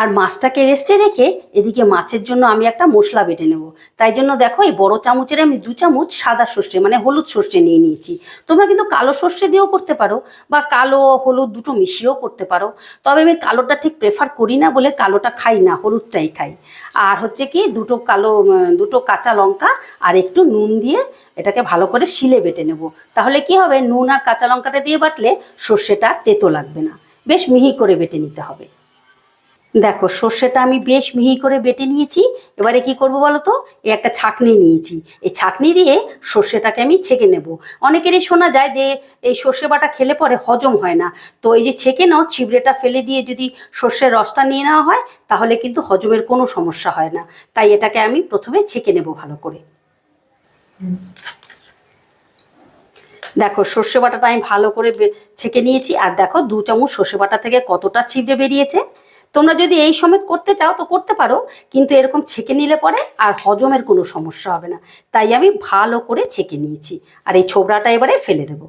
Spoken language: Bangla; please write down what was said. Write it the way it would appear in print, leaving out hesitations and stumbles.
আর মাছটাকে রেস্টে রেখে এদিকে মাছের জন্য আমি একটা মশলা বেটে নেব। তাই জন্য দেখো এই বড় চামচের আমি 2 চামচ সাদা সর্ষে মানে হলুদ সর্ষে নিয়ে নিয়েছি। তোমরা কিন্তু কালো সর্ষে দিয়েও করতে পারো বা কালো হলুদ দুটো মিশিয়েও করতে পারো। তবে আমি কালোটা ঠিক প্রেফার করি না বলে কালোটা খাই না, হলুদটাই খাই। আর হচ্ছে কি দুটো কাঁচা লঙ্কা আর একটু নুন দিয়ে এটাকে ভালো করে শিলে বেটে নেব। তাহলে কি হবে, নুন আর কাঁচা লঙ্কাটা দিয়ে বাটলে সর্ষেটা তেতো লাগবে না। বেশ মিহি করে বেটে নিতে হবে। দেখো সর্ষেটা আমি বেশ মিহি করে বেটে নিয়েছি। এবারে কি করব বলো তো, এই একটা ছাঁকনি নিয়েছি, এই ছাঁকনি দিয়ে সর্ষেটাকে আমি ছেঁকে নেব। অনেকেরই শোনা যায় যে এই সর্ষে বাটা খেলে পরে হজম হয় না। তো এই যে ছেঁকে নাও, ছিবড়েটা ফেলে দিয়ে যদি সর্ষের রসটা নিয়ে নেওয়া হয় তাহলে কিন্তু হজমের কোনো সমস্যা হয় না। তাই এটাকে আমি প্রথমে ছেঁকে নেব ভালো করে। দেখো সর্ষে বাটাটা আমি ভালো করে ছেঁকে নিয়েছি। আর দেখো 2 চামচ সর্ষে বাটা থেকে কতটা ছিবড়ে বেরিয়েছে। তোমরা যদি এই সমেত করতে চাও তো করতে পারো, কিন্তু এরকম ছেঁকে নিলে পরে আর হজমের কোনো সমস্যা হবে না। তাই আমি ভালো করে ছেঁকে নিয়েছি। আর এই ছোবড়াটা এবারে ফেলে দেবো।